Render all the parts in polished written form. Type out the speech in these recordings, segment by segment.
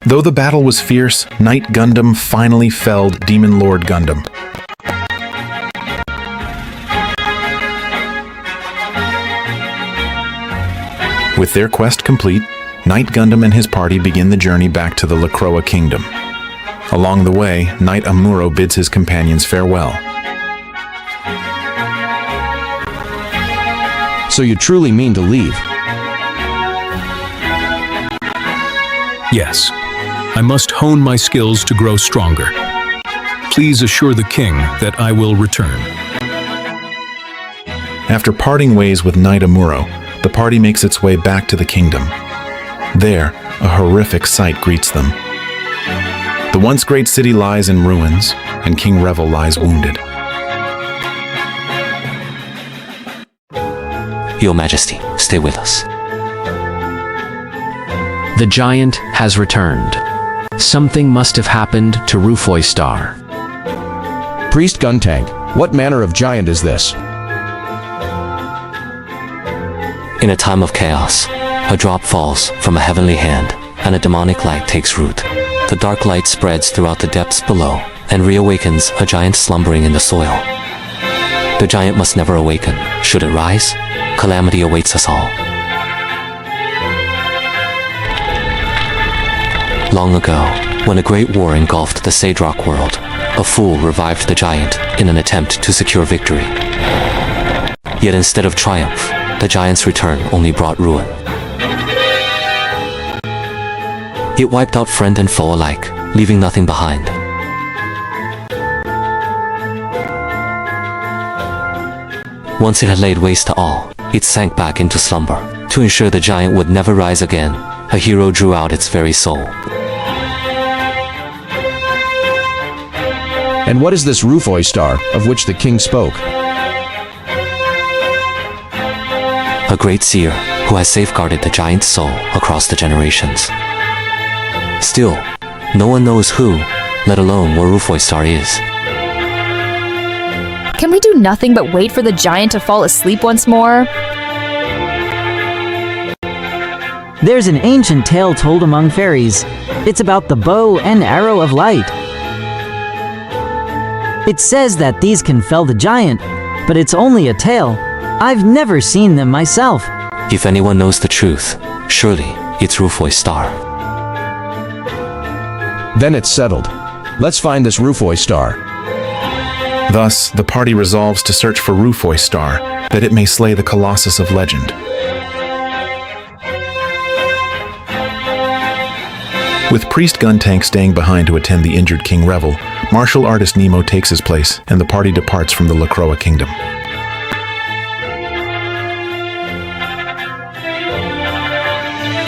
Though the battle was fierce, Knight Gundam finally felled Demon Lord Gundam. With their quest complete, Knight Gundam and his party begin the journey back to the Lacroix Kingdom. Along the way, Knight Amuro bids his companions farewell. So you truly mean to leave? Yes. I must hone my skills to grow stronger. Please assure the king that I will return. After parting ways with Knight Amuro, the party makes its way back to the kingdom. There, a horrific sight greets them. The once great city lies in ruins, and King Revel lies wounded. Your Majesty, stay with us. The giant has returned. Something must have happened to Rufoi Star. Priest Guntank, what manner of giant is this? In a time of chaos, a drop falls from a heavenly hand, and a demonic light takes root. The dark light spreads throughout the depths below, and reawakens a giant slumbering in the soil. The giant must never awaken. Should it rise, calamity awaits us all. Long ago, when a great war engulfed the Sadrock world, a fool revived the giant in an attempt to secure victory. Yet instead of triumph, the giant's return only brought ruin. It wiped out friend and foe alike, leaving nothing behind. Once it had laid waste to all, it sank back into slumber. To ensure the giant would never rise again, a hero drew out its very soul. And what is this Rufoi Star, of which the king spoke? A great seer who has safeguarded the giant's soul across the generations. Still, no one knows who, let alone where Rufoi Star is. Can we do nothing but wait for the giant to fall asleep once more? There's an ancient tale told among fairies. It's about the bow and arrow of light. It says that these can fell the giant, but it's only a tale. I've never seen them myself. If anyone knows the truth, surely it's Rufoi Star. Then it's settled. Let's find this Rufoi Star. Thus, the party resolves to search for Rufoi Star, that it may slay the Colossus of legend. With Priest Guntank staying behind to attend the injured King Revel, martial artist Nemo takes his place, and the party departs from the Lacroix Kingdom.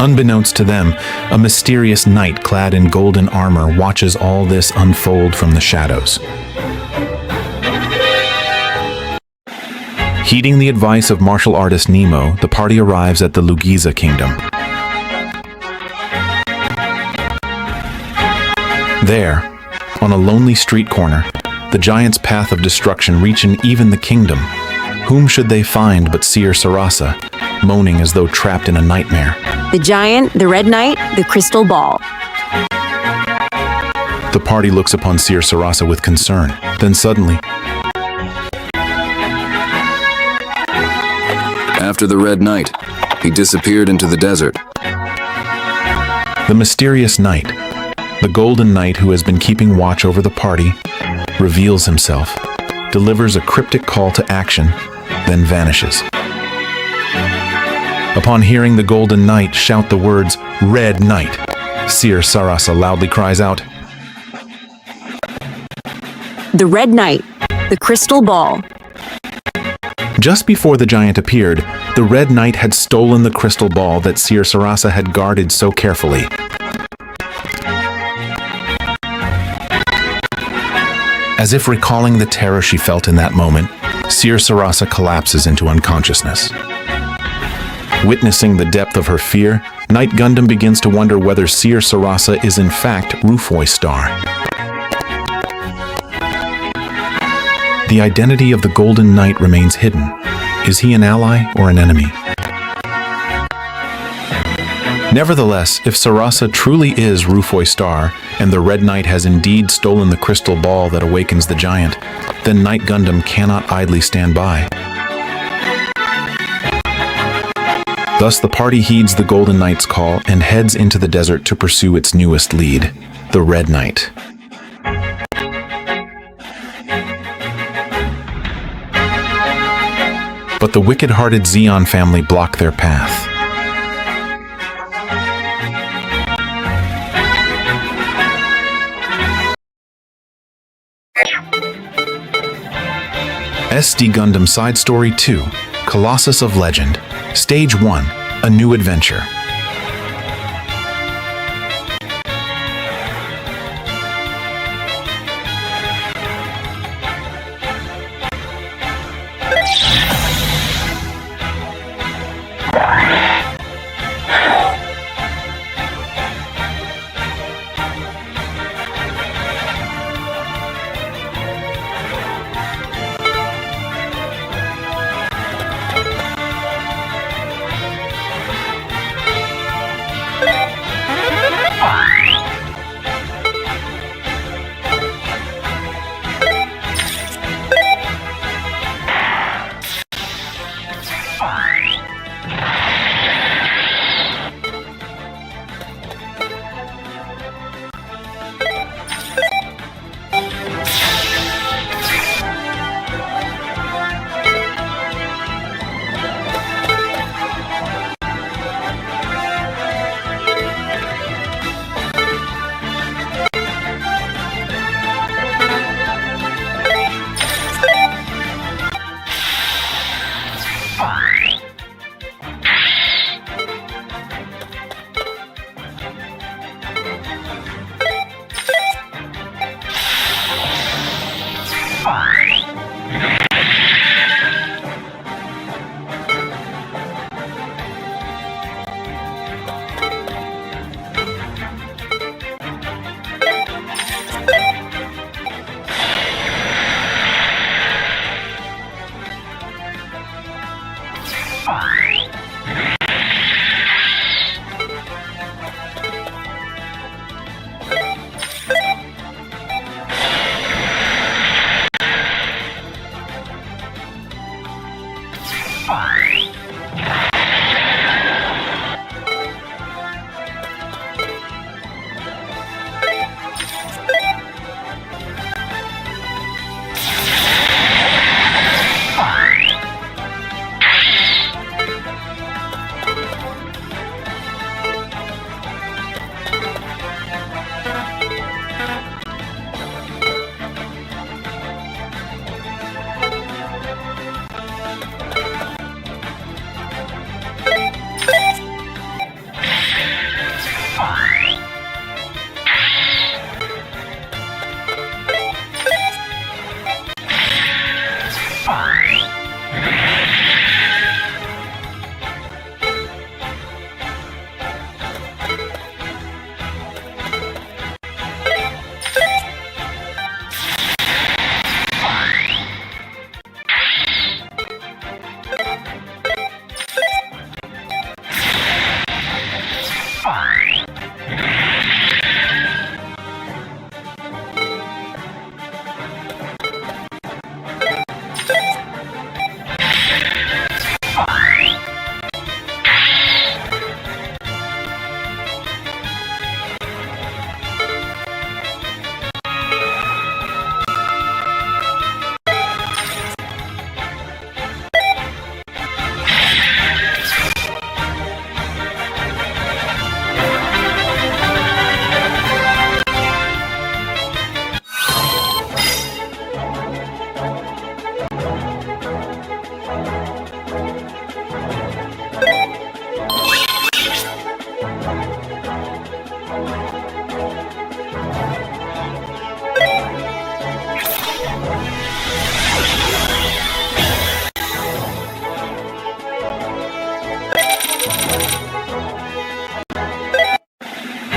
Unbeknownst to them, a mysterious knight clad in golden armor watches all this unfold from the shadows. Heeding the advice of martial artist Nemo, the party arrives at the Lugiza Kingdom. There, on a lonely street corner, the giant's path of destruction reaching even the kingdom. Whom should they find but Seer Sarasa, moaning as though trapped in a nightmare? The giant, the red knight, the crystal ball. The party looks upon Seer Sarasa with concern. Then suddenly, after the Red Knight, he disappeared into the desert. the mysterious knight, the golden knight who has been keeping watch over the party, reveals himself, delivers a cryptic call to action, then vanishes. Upon hearing the golden knight shout the words, "Red Knight," Seer Sarasa loudly cries out, The Red Knight, the crystal ball. Just before the giant appeared, the Red Knight had stolen the crystal ball that Seer Sarasa had guarded so carefully. As if recalling the terror she felt in that moment, Seer Sarasa collapses into unconsciousness. Witnessing the depth of her fear, Knight Gundam begins to wonder whether Seer Sarasa is in fact Rufoi Star. The identity of the Golden Knight remains hidden. Is he an ally or an enemy? Nevertheless, if Sarasa truly is Rufoi Star, and the Red Knight has indeed stolen the crystal ball that awakens the giant, then Knight Gundam cannot idly stand by. Thus, the party heeds the Golden Knight's call and heads into the desert to pursue its newest lead, the Red Knight. But the wicked-hearted Zeon family block their path. SD Gundam Side Story 2, Colossus of Legend, Stage 1, A New Adventure.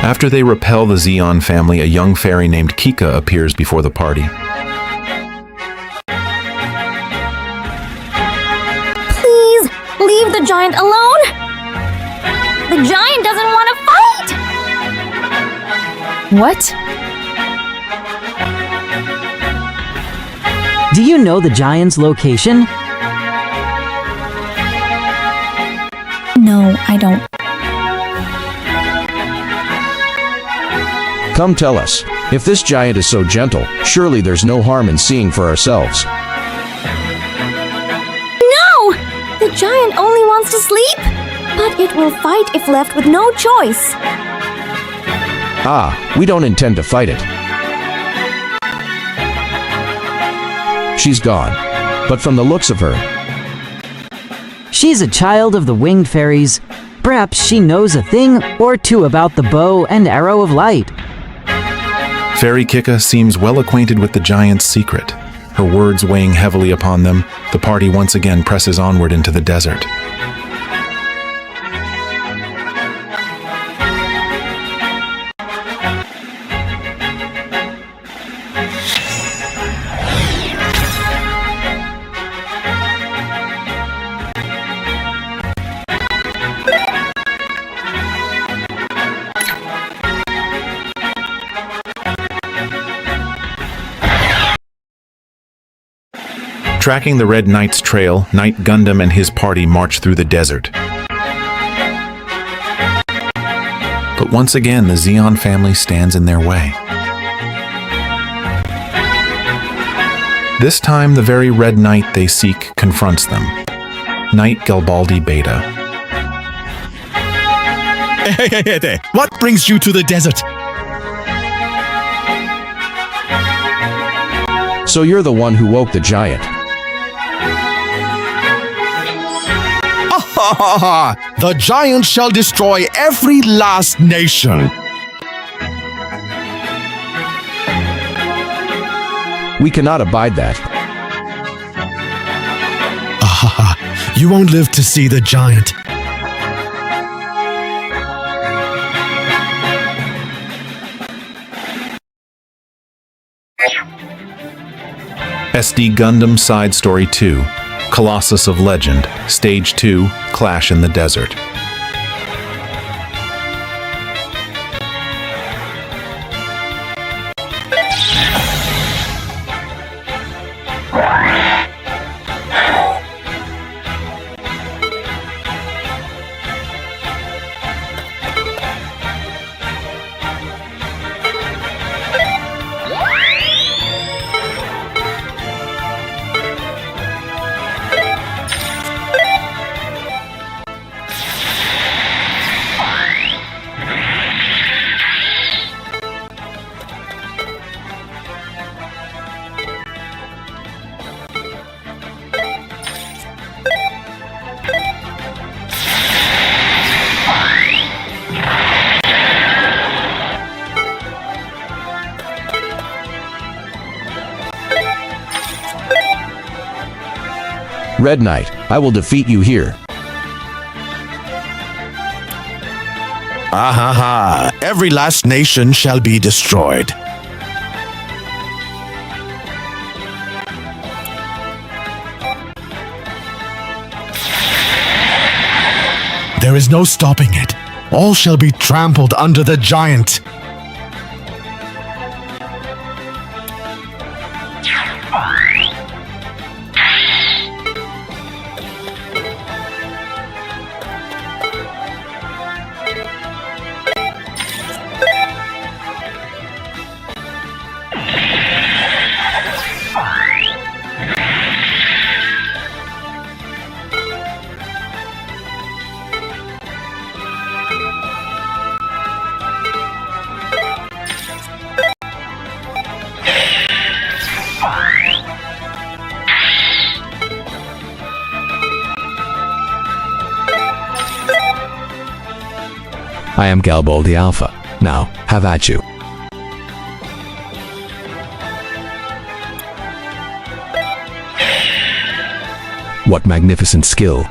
After they repel the Zeon family, a young fairy named Kika appears before the party. Please, leave the giant alone! The giant doesn't want to What? Do you know the giant's location? No, I don't. Come tell us. If this giant is so gentle, surely there's no harm in seeing for ourselves. No! The giant only wants to sleep, but it will fight if left with no choice. Ah, we don't intend to fight it. She's gone. But from the looks of her, She's a child of the winged fairies. Perhaps she knows a thing or two about the bow and arrow of light. Fairy Kika seems well acquainted with the giant's secret. Her words weighing heavily upon them, the party once again presses onward into the desert. Tracking the Red Knight's trail, Knight Gundam and his party march through the desert. But once again, the Zeon family stands in their way. This time, the very Red Knight they seek confronts them. Knight Garibaldi Beta. Hey, what brings you to the desert? so you're the one who woke the giant. The giant shall destroy every last nation. We cannot abide that. You won't live to see the giant. SD Gundam Side Story 2, Colossus of Legend, Stage 2, Clash in the Desert. Red Knight, I will defeat you here. Every last nation shall be destroyed. There is no stopping it. All shall be trampled under the giant. I am Garibaldi Alpha. Now, have at you. What magnificent skill.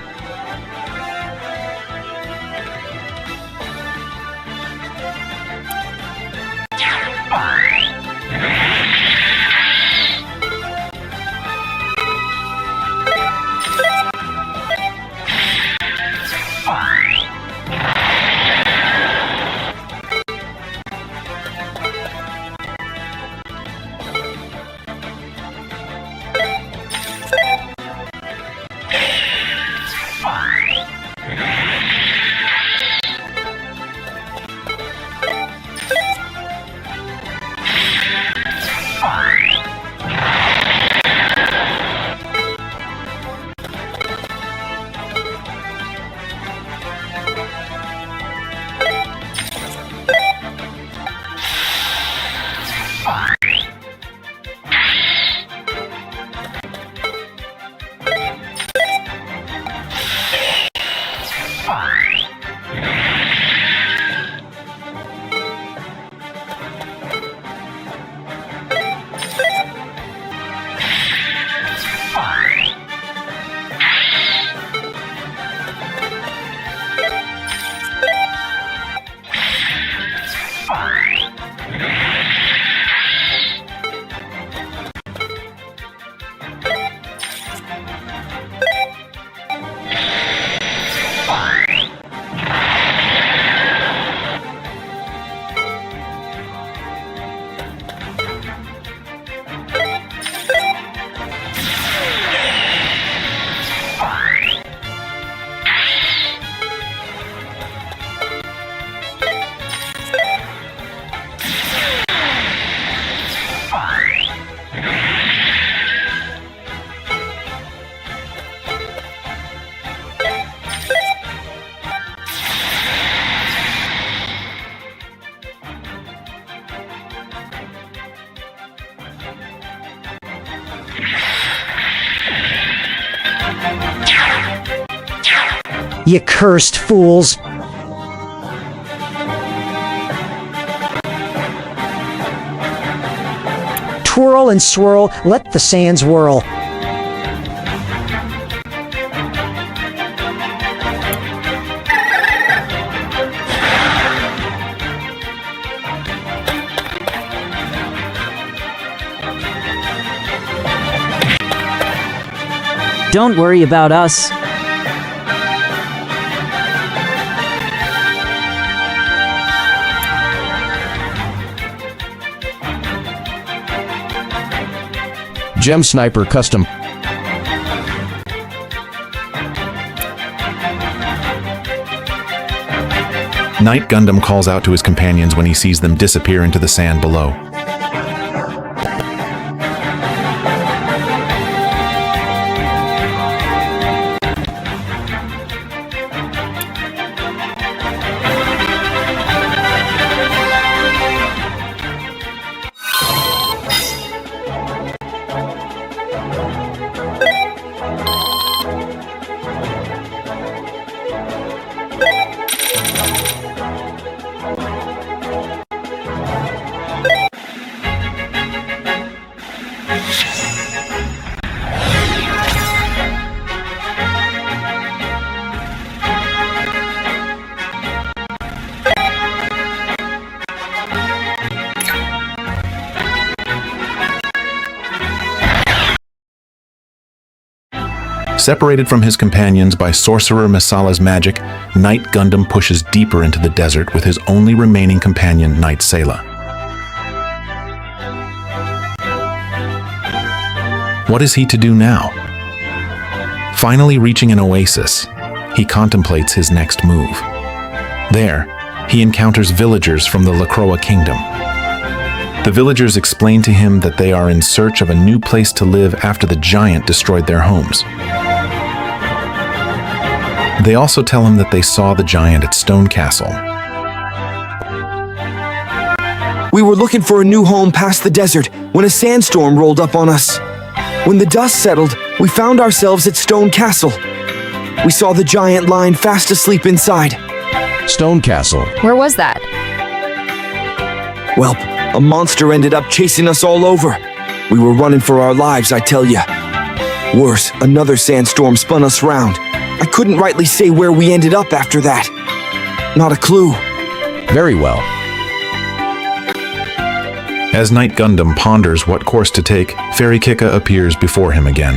you cursed fools! Twirl and swirl, let the sands whirl. Don't worry about us. Gem Sniper Custom. Knight Gundam calls out to his companions when he sees them disappear into the sand below. Separated from his companions by Sorcerer Masala's magic, Knight Gundam pushes deeper into the desert with his only remaining companion, Knight Sayla. What is he to do now? Finally reaching an oasis, he contemplates his next move. There, he encounters villagers from the Lacroix Kingdom. The villagers explain to him that they are in search of a new place to live after the giant destroyed their homes. They also tell him that they saw the giant at Stone Castle. We were looking for a new home past the desert when a sandstorm rolled up on us. When the dust settled, we found ourselves at Stone Castle. We saw the giant lying fast asleep inside. Stone Castle. Where was that? Well, a monster ended up chasing us all over. We were running for our lives, I tell ya. Worse, another sandstorm spun us round. I couldn't rightly say where we ended up after that. Not a clue. Very well. As Knight Gundam ponders what course to take, Fairy Kika appears before him again.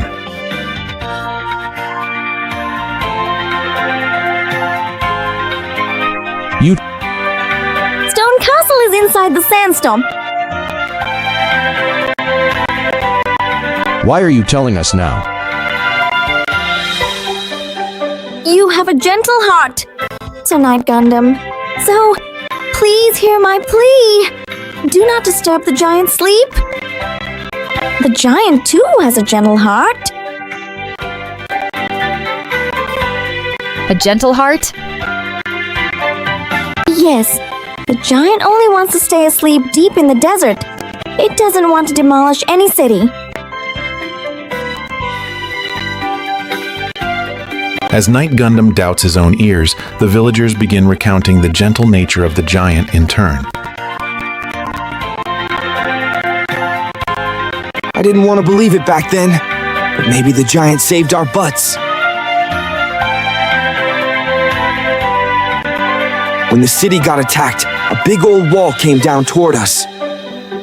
Stone Castle is inside the sandstorm. Why are you telling us now? You have a gentle heart, Sir Knight Gundam. So, please hear my plea. Do not disturb the giant's sleep. The giant, too, has a gentle heart. A gentle heart? Yes, the giant only wants to stay asleep deep in the desert. It doesn't want to demolish any city. As Knight Gundam doubts his own ears, the villagers begin recounting the gentle nature of the giant in turn. I didn't want to believe it back then, but maybe the giant saved our butts. When the city got attacked, a big old wall came down toward us.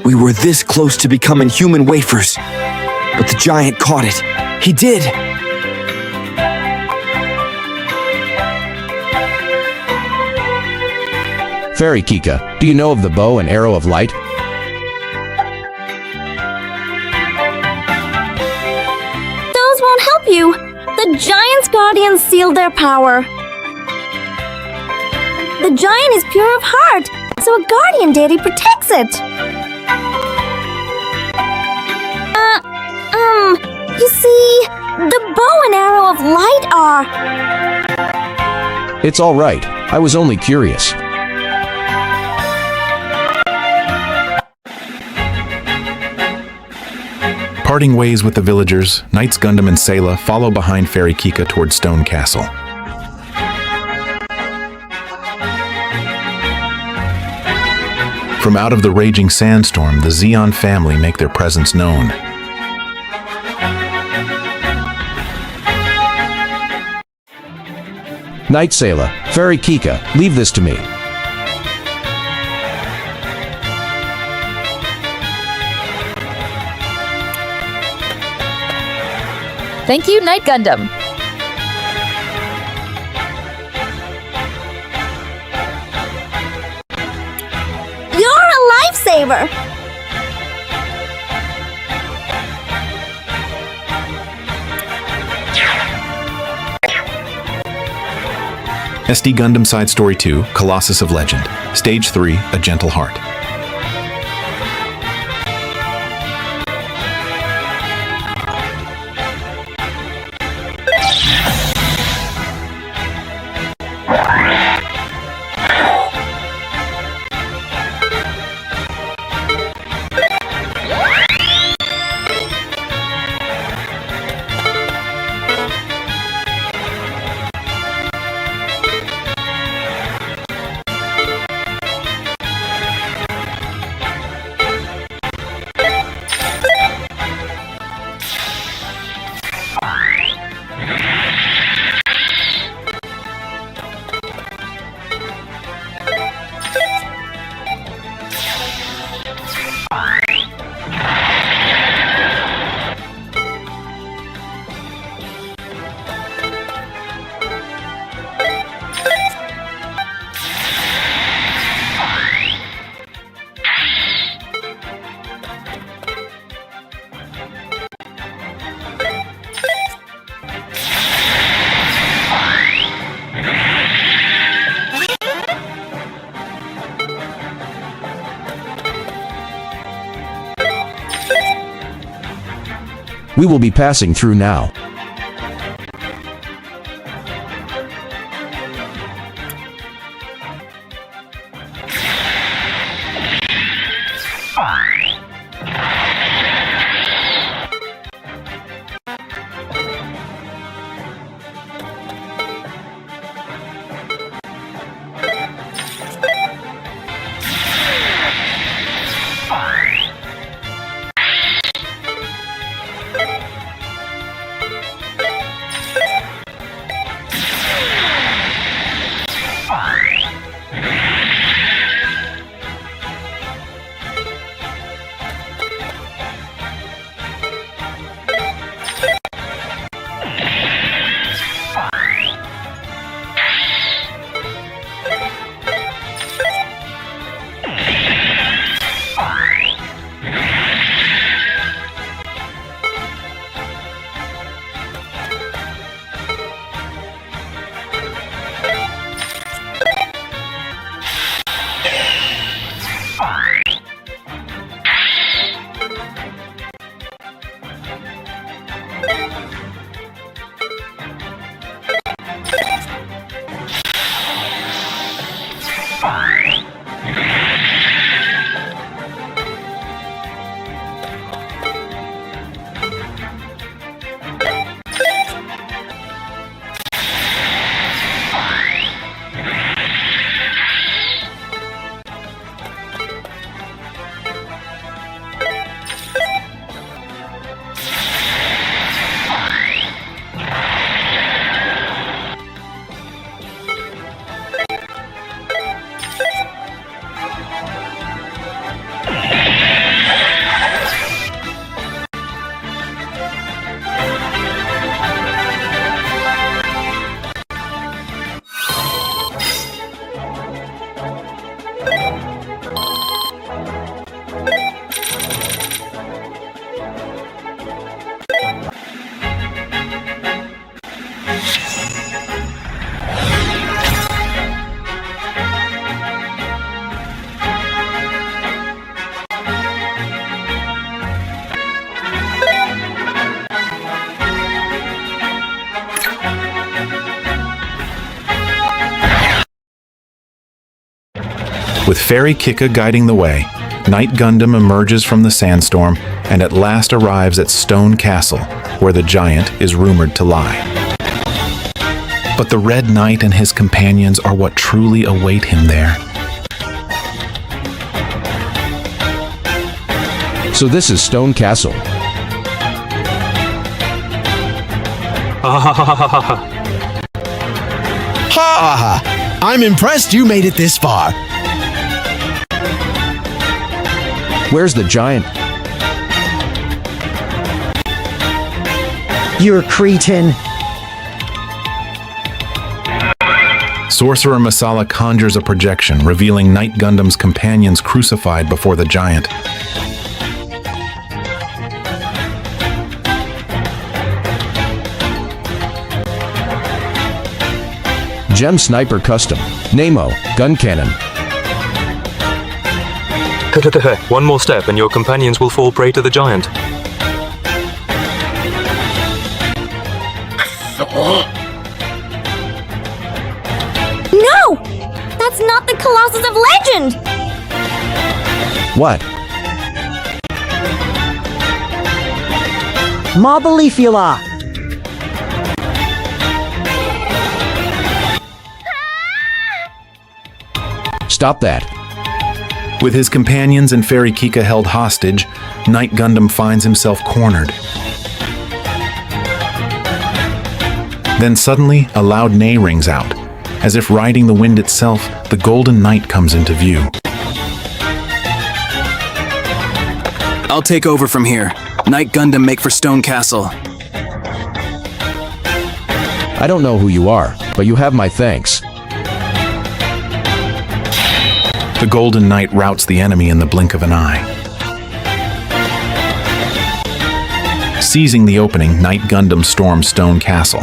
We were this close to becoming human wafers, but the giant caught it. He did. Fairy Kika, do you know of the bow and arrow of light? Those won't help you. The giant's guardians sealed their power. The giant is pure of heart, so a guardian deity protects it. You see, the bow and arrow of light are... It's all right. I was only curious. Parting ways with the villagers, Knights Gundam and Sayla follow behind Fairy Kika toward Stone Castle. From out of the raging sandstorm, the Zeon family make their presence known. Night Sailor, Fairy Kika, leave this to me. Thank you, Night Gundam. You're a lifesaver! SD Gundam Side Story 2, Colossus of Legend. Stage 3, A Gentle Heart. We will be passing through now. With Fairy Kika guiding the way, Night Gundam emerges from the sandstorm and at last arrives at Stone Castle, where the giant is rumored to lie. But the Red Knight and his companions are what truly await him there. So this is Stone Castle. Ha! I'm impressed you made it this far. Where's the giant? You're cretin. Sorcerer Masala conjures a projection, revealing Knight Gundam's companions crucified before the giant. Gem Sniper Custom. Nemo. Gun Cannon. One more step and your companions will fall prey to the giant. No! That's not the Colossus of Legend! What? Mobilifula. Stop that. With his companions and Fairy Kika held hostage, Knight Gundam finds himself cornered. Then suddenly, a loud neigh rings out. As if riding the wind itself, the Golden Knight comes into view. I'll take over from here. Knight Gundam make for Stone Castle. I don't know who you are, but you have my thanks. The Golden Knight routs the enemy in the blink of an eye. Seizing the opening, Knight Gundam storms Stone Castle.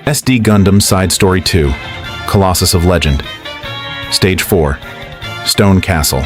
SD Gundam Side Story 2, Colossus of Legend. Stage 4, Stone Castle.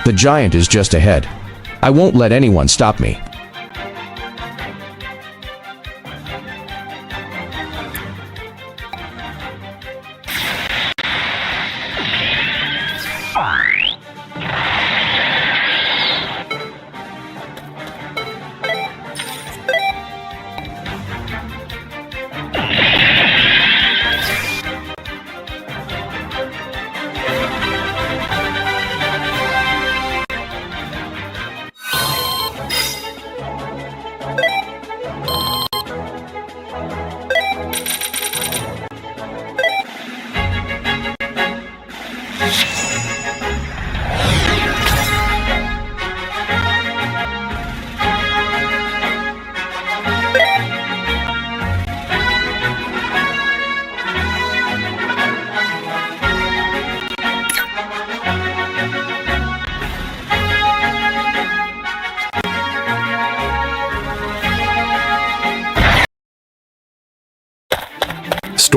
The giant is just ahead. I won't let anyone stop me.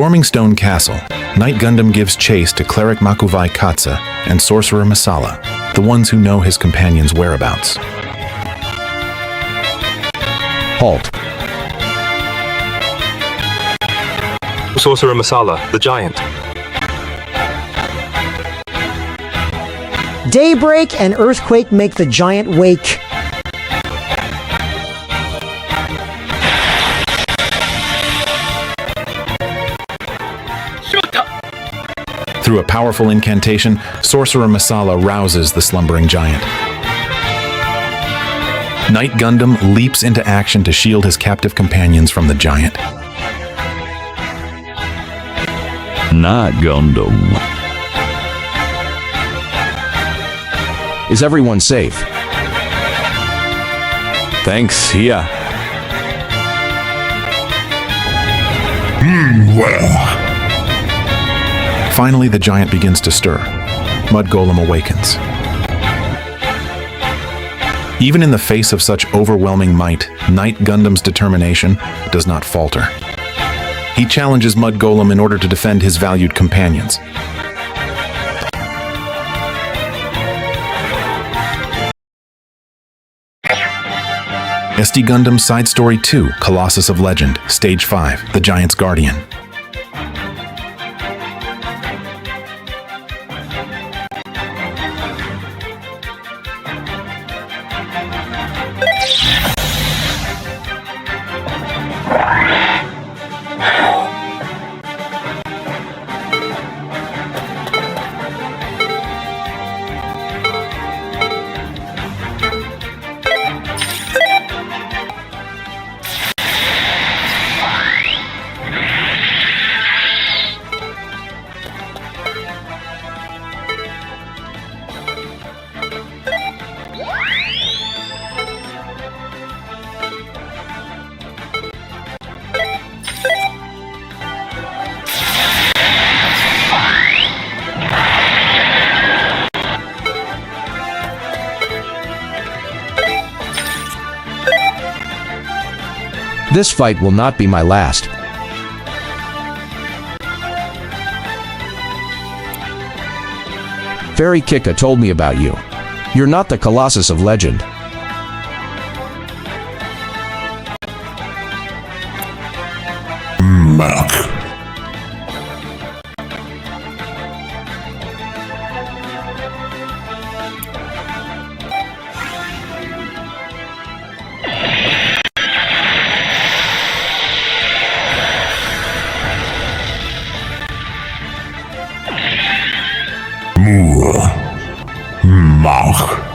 Storming Stone Castle, Knight Gundam gives chase to Cleric Makuvai Katsa and Sorcerer Masala, the ones who know his companion's whereabouts. Halt. Sorcerer Masala, the giant. Daybreak and earthquake make the giant wake. Through a powerful incantation, Sorcerer Masala rouses the slumbering giant. Knight Gundam leaps into action to shield his captive companions from the giant. Knight Gundam. Is everyone safe? Thanks, here. Well. Finally, the giant begins to stir. Mud Golem awakens. Even in the face of such overwhelming might, Knight Gundam's determination does not falter. He challenges Mud Golem in order to defend his valued companions. SD Gundam Side Story 2, Colossus of Legend, Stage 5, The Giant's Guardian. This fight will not be my last. Fairy Kika told me about you. You're not the Colossus of Legend. Mac. Mach.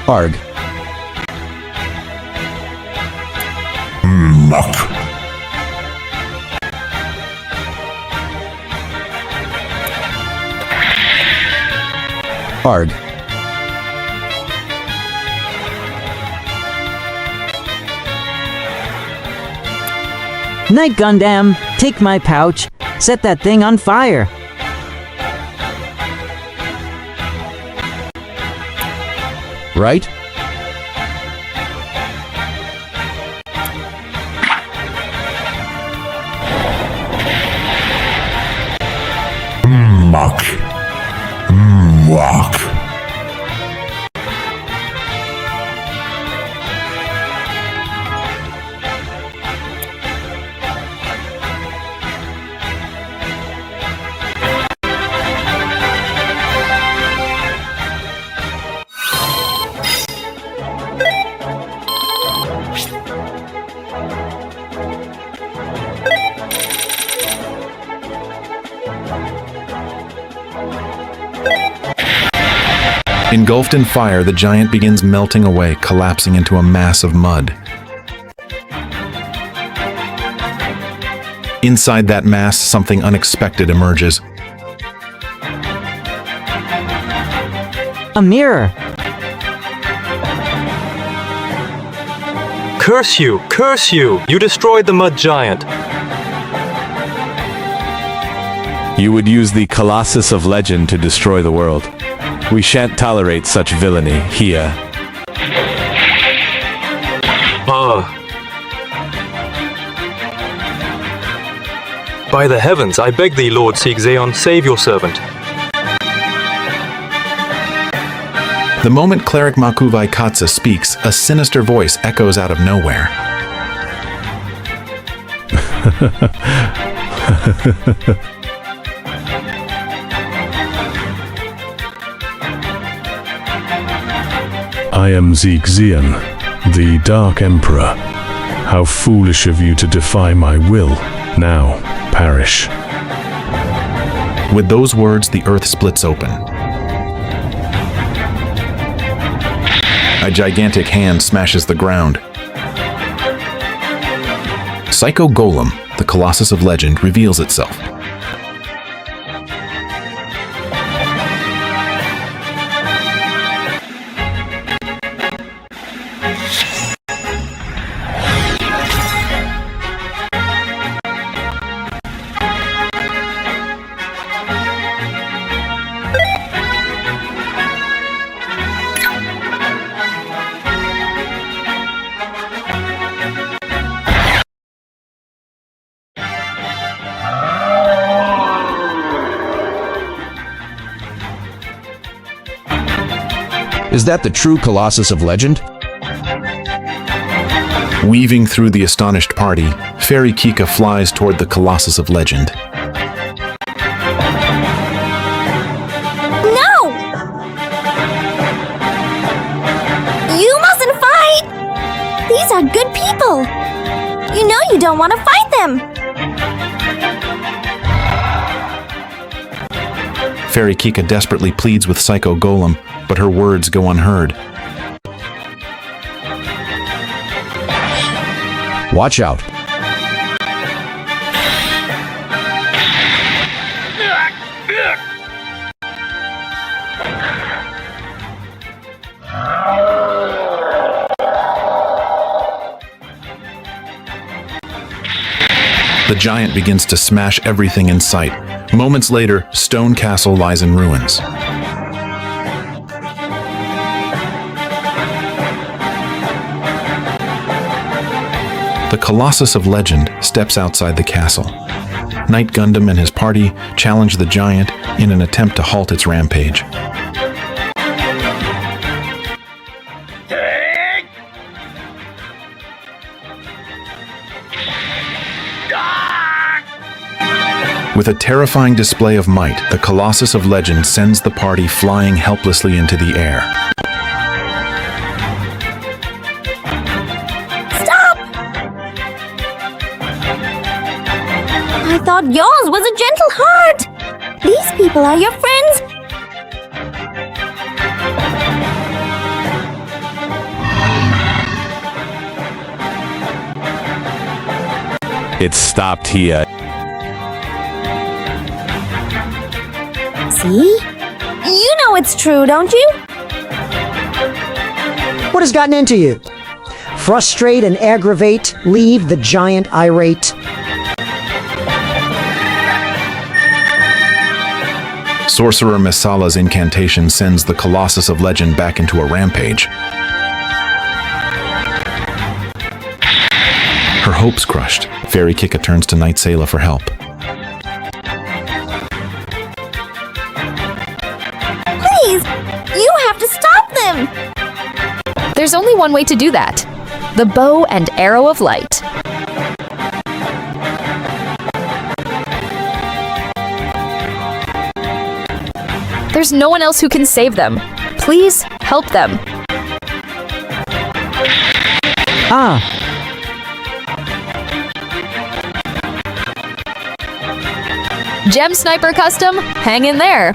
Arg. Muck. Arg. Night Gundam, take my pouch. Set that thing on fire. Right? Muck. Muck. Engulfed in fire, the giant begins melting away, collapsing into a mass of mud. Inside that mass, something unexpected emerges. A mirror. Curse you! Curse you! You destroyed the mud giant! You would use the Colossus of Legend to destroy the world. We shan't tolerate such villainy here. By the heavens, I beg thee, Lord Siegzeon, save your servant. The moment Cleric Makuvai Katsa speaks, a sinister voice echoes out of nowhere. I am Siegzeon, the Dark Emperor. How foolish of you to defy my will. Now, perish. With those words, the earth splits open. A gigantic hand smashes the ground. Psycho Golem, the Colossus of Legend, reveals itself. Is that the true Colossus of Legend? Weaving through the astonished party, Fairy Kika flies toward the Colossus of Legend. No! You mustn't fight! These are good people. You know you don't want to fight them. Fairy Kika desperately pleads with Psycho Golem, but her words go unheard. Watch out. The giant begins to smash everything in sight. Moments later, Stone Castle lies in ruins. The Colossus of Legend steps outside the castle. Night Gundam and his party challenge the giant in an attempt to halt its rampage. With a terrifying display of might, the Colossus of Legend sends the party flying helplessly into the air. I thought yours was a gentle heart. These people are your friends. It stopped here. See? You know it's true, don't you? What has gotten into you? Frustrate and aggravate, leave the giant irate. Sorcerer Misala's incantation sends the Colossus of Legend back into a rampage. Her hopes crushed, Fairy Kika turns to Knight Sayla for help. Please! You have to stop them! There's only one way to do that. The bow and arrow of light. There's no one else who can save them. Please help them. Ah, Gem Sniper Custom, hang in there.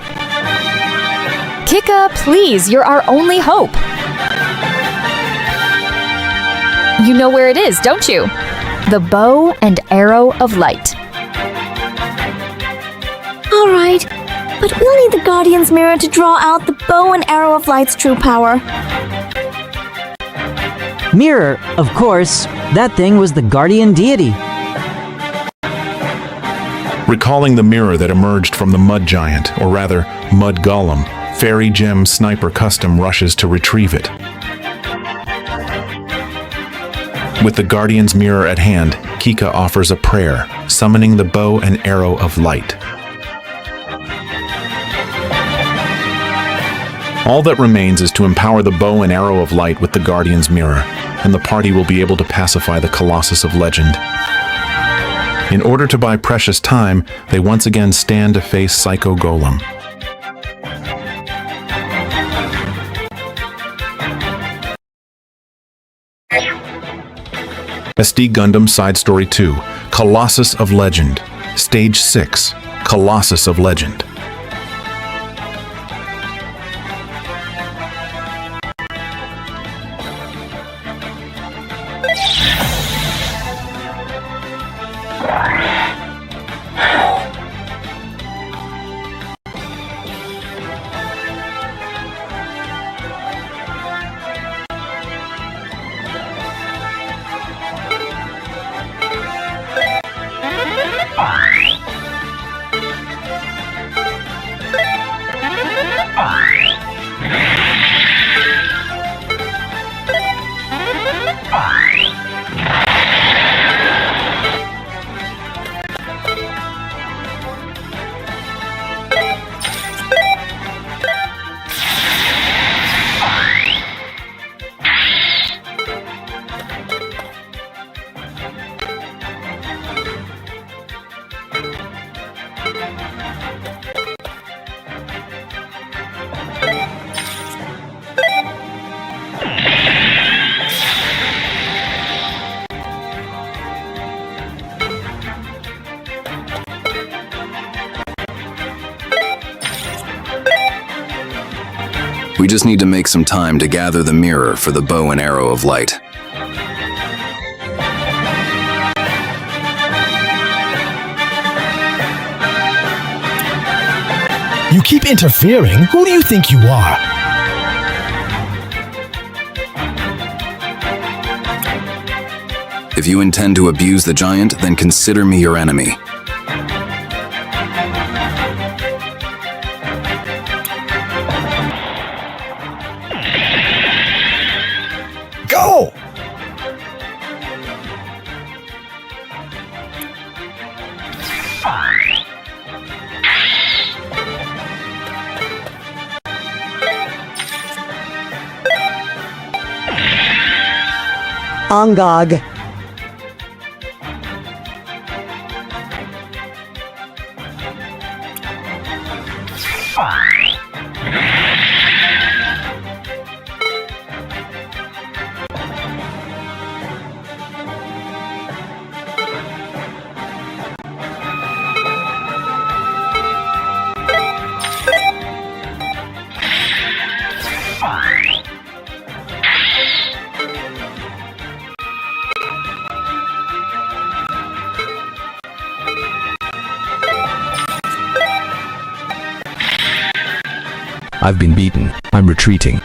Kika, please, you're our only hope. You know where it is, don't you? The bow and arrow of light. All right, but we'll need the Guardian's Mirror to draw out the bow and arrow of light's true power. mirror, of course. That thing was the guardian deity. Recalling the mirror that emerged from the mud giant, or rather, mud golem, Fairy Gem Sniper Custom rushes to retrieve it. With the Guardian's mirror at hand, Kika offers a prayer, summoning the bow and arrow of light. All that remains is to empower the bow and arrow of light with the Guardian's mirror, and the party will be able to pacify the Colossus of Legend. In order to buy precious time, they once again stand to face Psycho Golem. SD Gundam Side Story 2, Colossus of Legend, Stage 6, Colossus of Legend. We just need to make some time to gather the mirror for the bow and arrow of light. You keep interfering. Who do you think you are? If you intend to abuse the giant, then consider me your enemy. Go! Angog. I've been beaten. I'm retreating.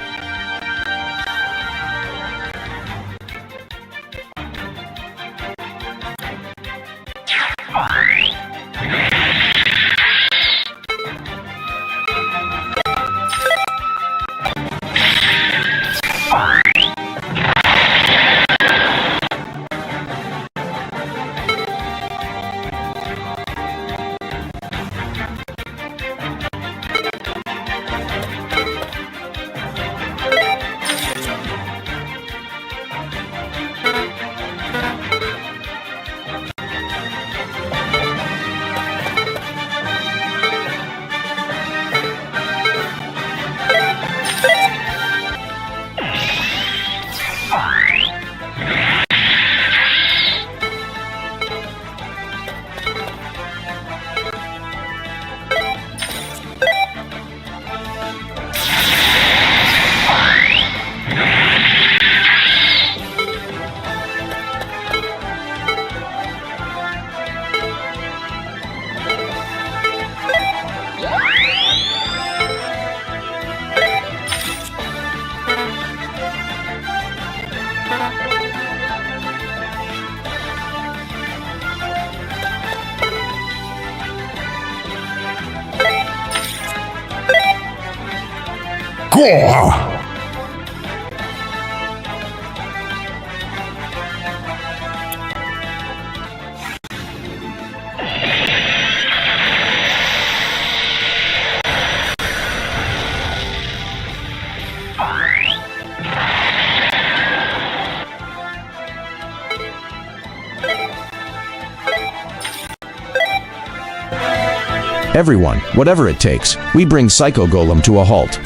Everyone, whatever it takes, we bring Psycho Golem to a halt.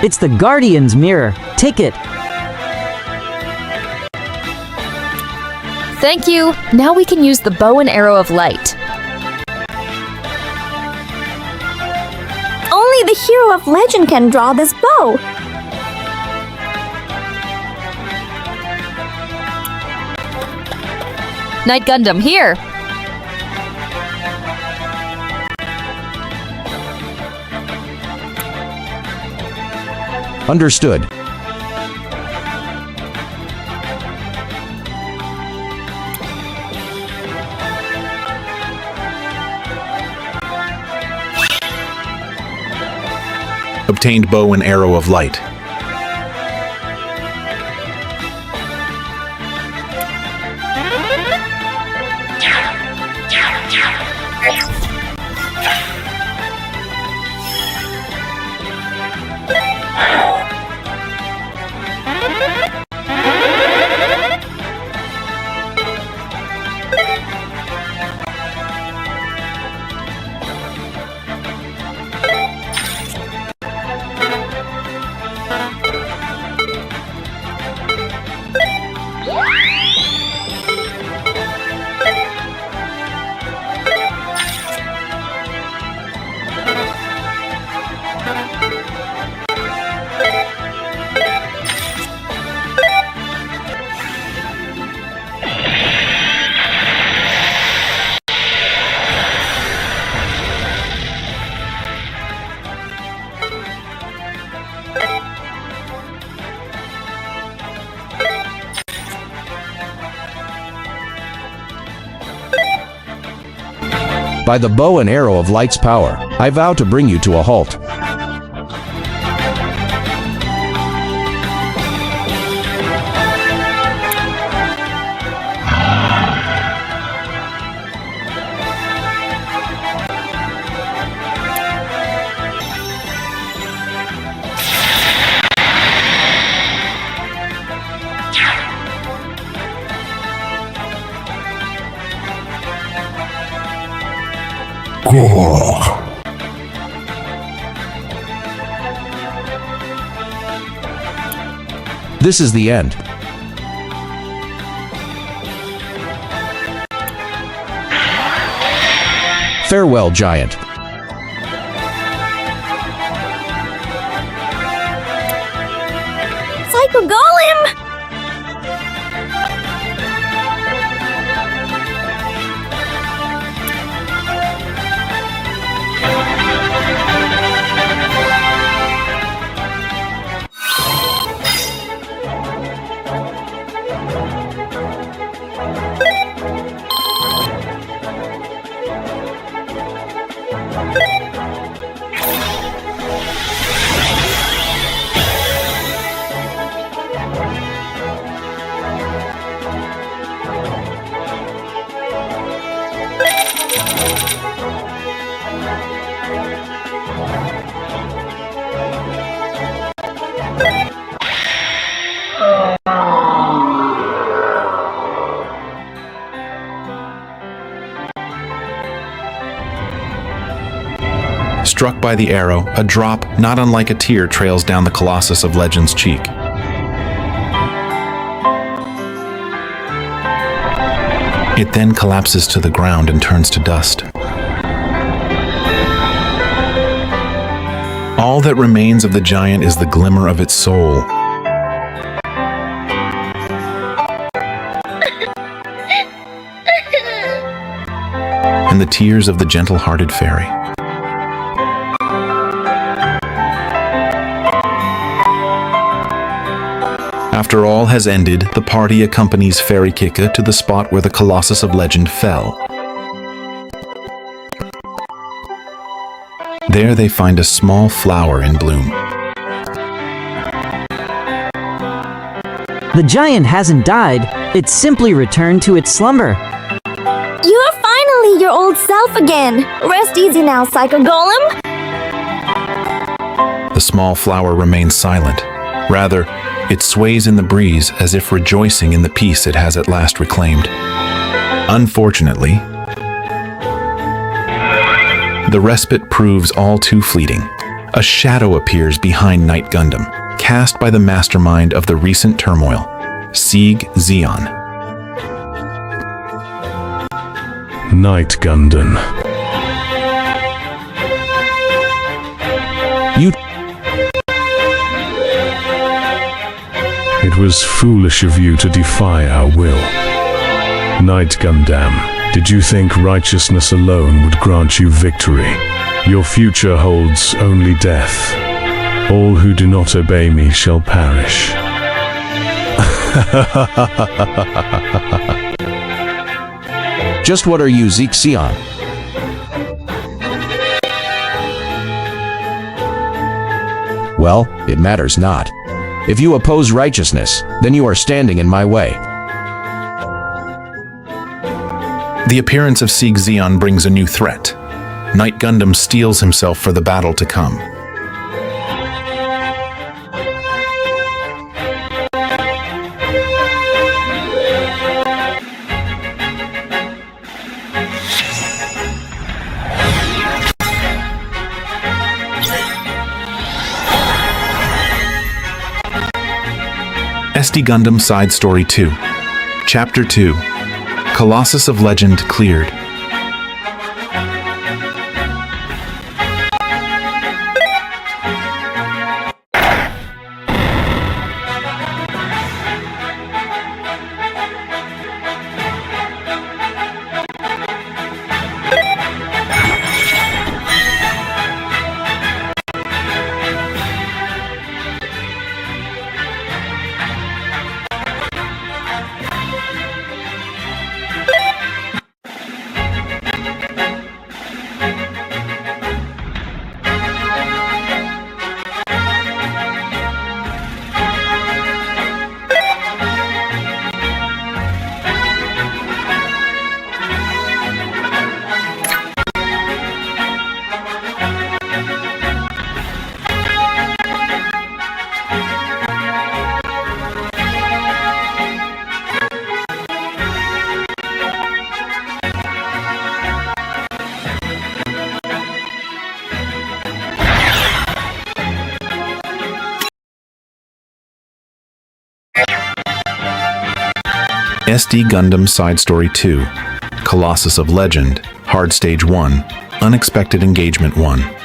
It's the Guardian's mirror. Take it. Thank you. Now we can use the bow and arrow of light. Only the hero of legend can draw this bow. Knight Gundam, here! Understood. Obtained bow and arrow of light. By the bow and arrow of light's power, I vow to bring you to a halt. This is the end. Farewell, giant. Psycho Golem! Struck by the arrow, a drop, not unlike a tear, trails down the Colossus of Legend's cheek. It then collapses to the ground and turns to dust. All that remains of the giant is the glimmer of its soul. And the tears of the gentle-hearted fairy. After all has ended, the party accompanies Fairy Kika to the spot where the Colossus of Legend fell. There they find a small flower in bloom. The giant hasn't died, it's simply returned to its slumber. You are finally your old self again. Rest easy now, Psycho Golem. The small flower remains silent. Rather, it sways in the breeze as if rejoicing in the peace it has at last reclaimed. Unfortunately, the respite proves all too fleeting. A shadow appears behind Knight Gundam, cast by the mastermind of the recent turmoil, Sieg Zeon. Night Gundam. You... It was foolish of you to defy our will. Night Gundam, did you think righteousness alone would grant you victory? Your future holds only death. All who do not obey me shall perish. Just what are you, Zexion? Well, it matters not. If you oppose righteousness, then you are standing in my way. The appearance of Sieg Zeon brings a new threat. Night Gundam steels himself for the battle to come. SD Gundam Side Story 2 Chapter 2 Colossus of Legend cleared. SD Gundam Side Story 2 Colossus of Legend Hard Stage 1 Unexpected Engagement 1.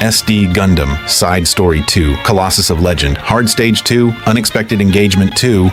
SD Gundam, Side Story 2, Colossus of Legend, Hard Stage 2, Unexpected Engagement 2,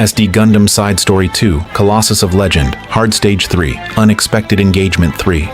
SD Gundam Side Story 2, Colossus of Legend, Hard Stage 3, Unexpected Engagement 3.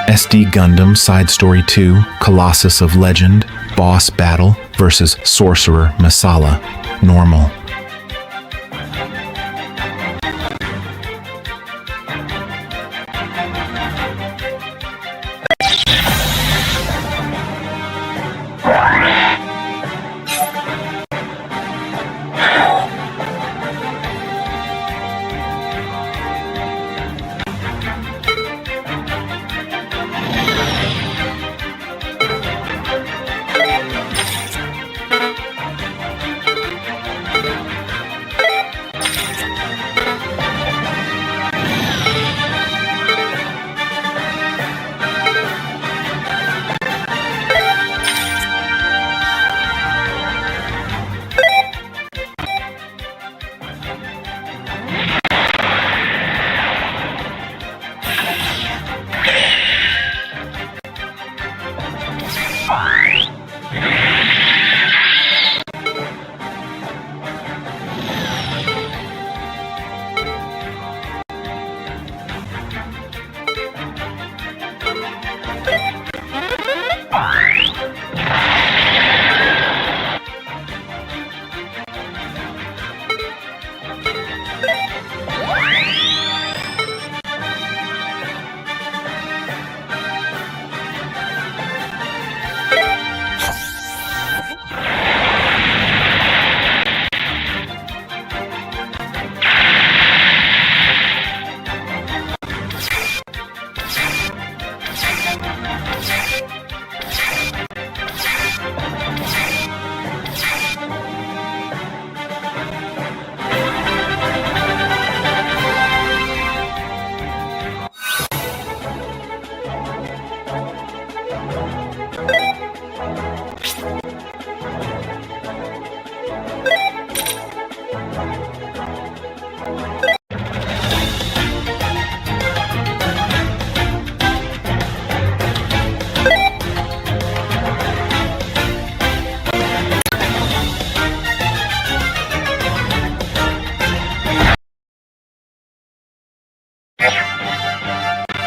SD Gundam Side Story 2, Colossus of Legend, Boss Battle versus Sorcerer Masala, Normal.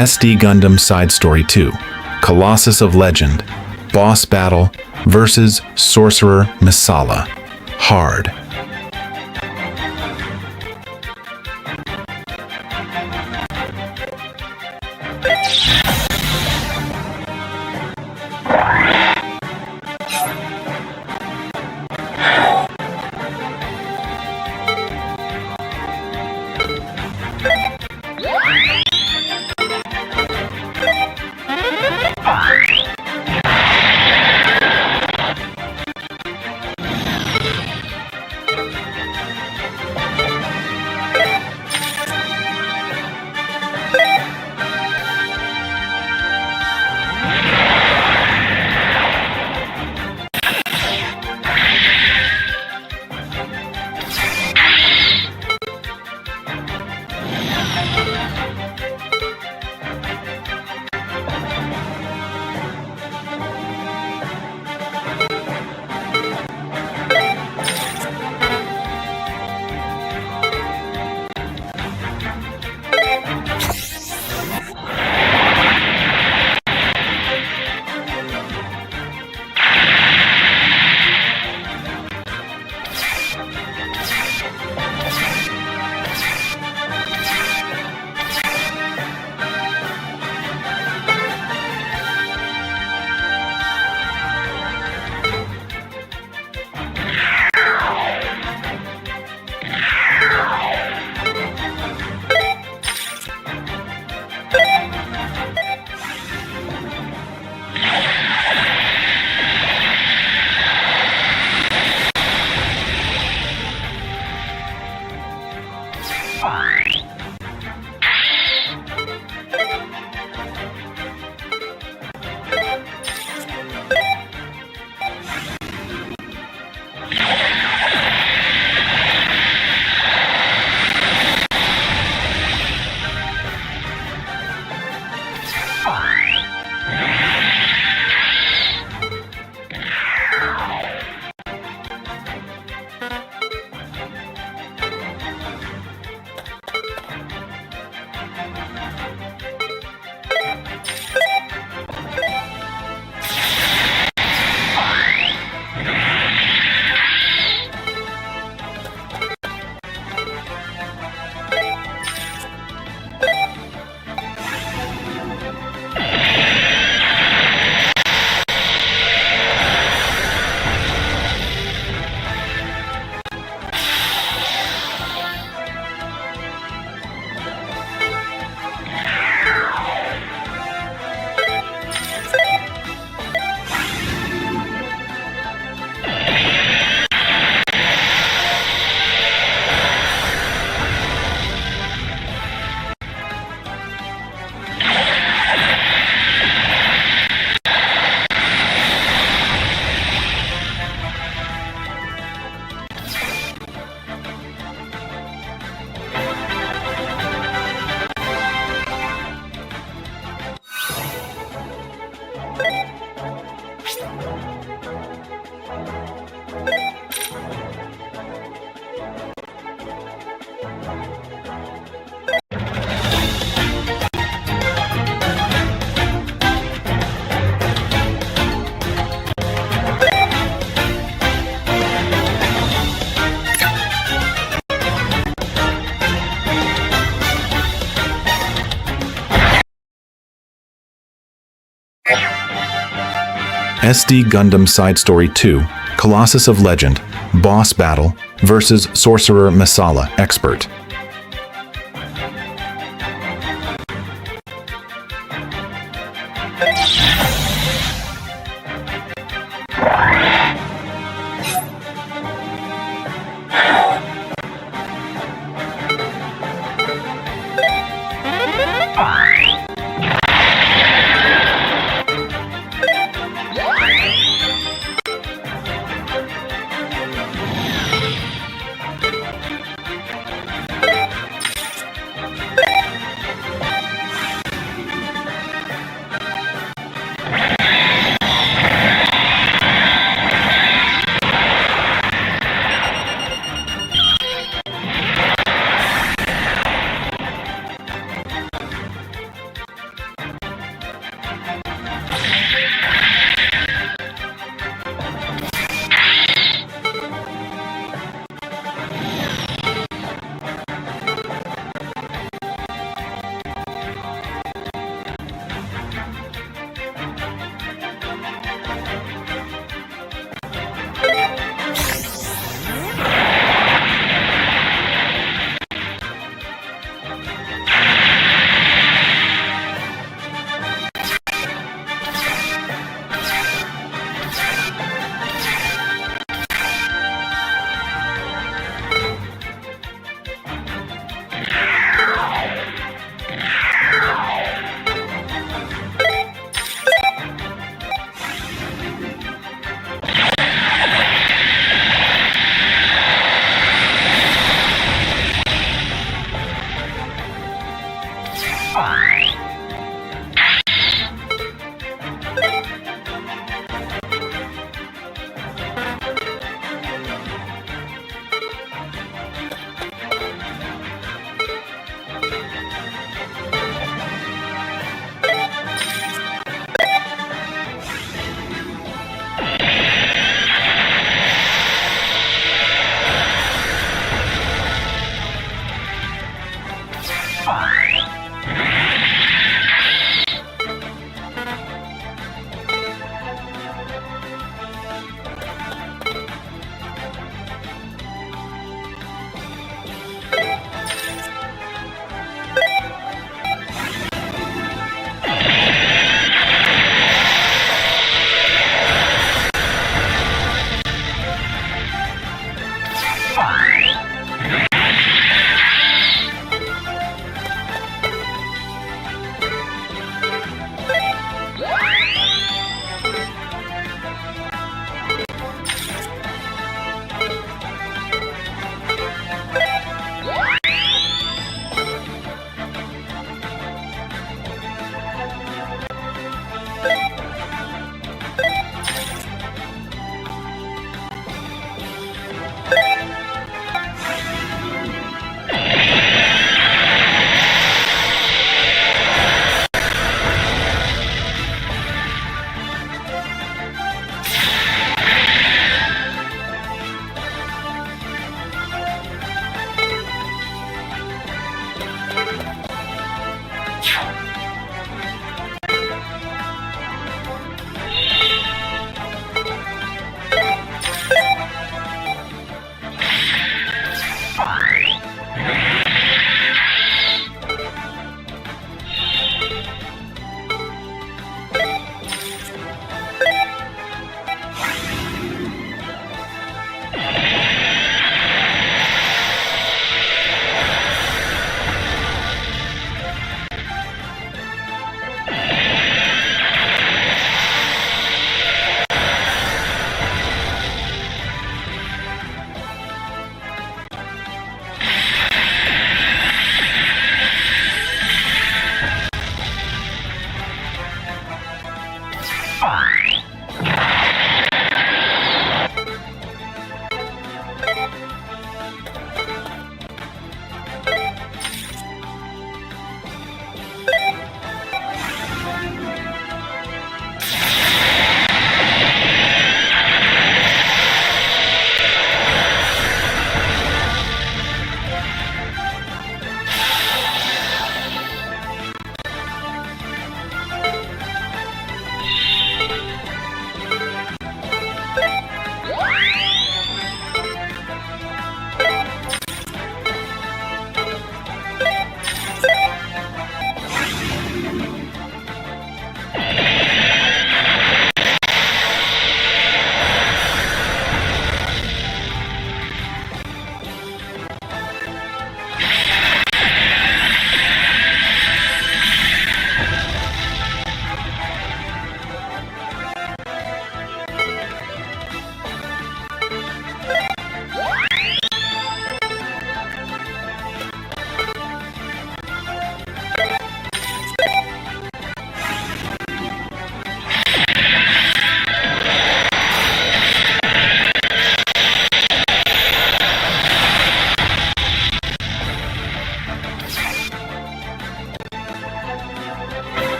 SD Gundam Side Story 2, Colossus of Legend, Boss Battle versus Sorcerer Masala, Hard. SD Gundam Side Story 2, Colossus of Legend, Boss Battle versus Sorcerer Masala, Expert.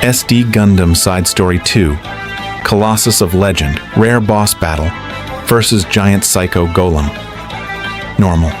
SD Gundam Side Story 2, Colossus of Legend, Rare Boss Battle versus Giant Psycho Golem. Normal.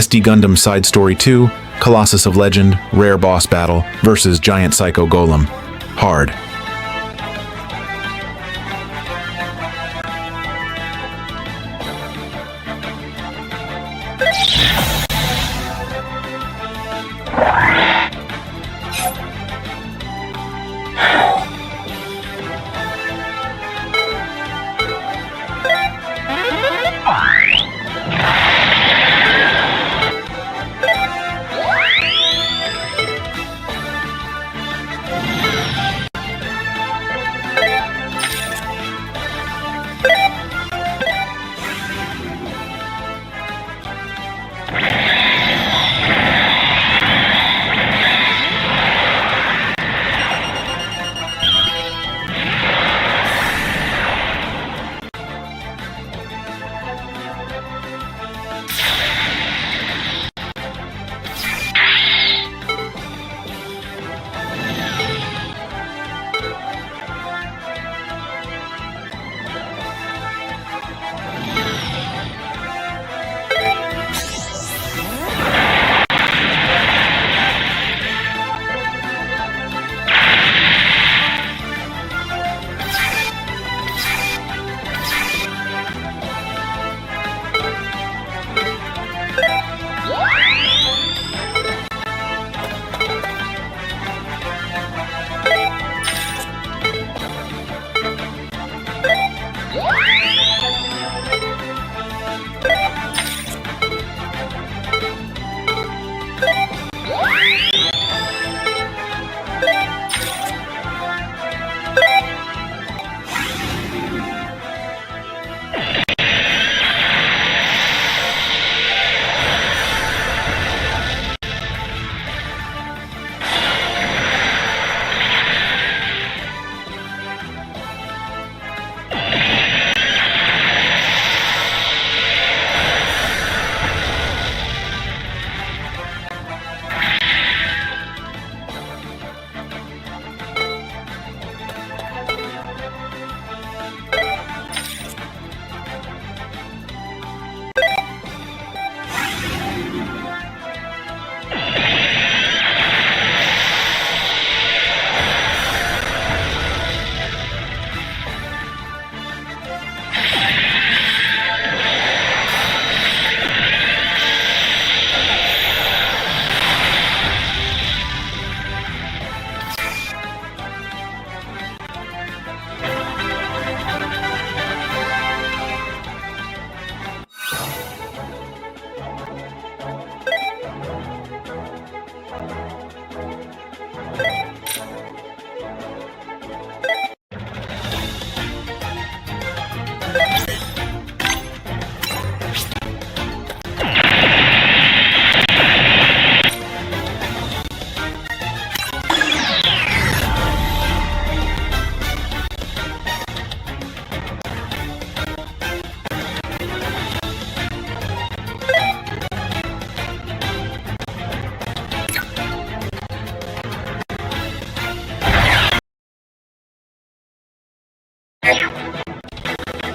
SD Gundam Side Story 2, Colossus of Legend, Rare Boss Battle versus Giant Psycho Golem. Hard.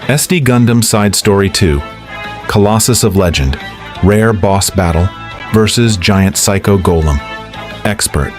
SD Gundam Side Story 2, Colossus of Legend, Rare Boss Battle versus Giant Psycho Golem. Expert.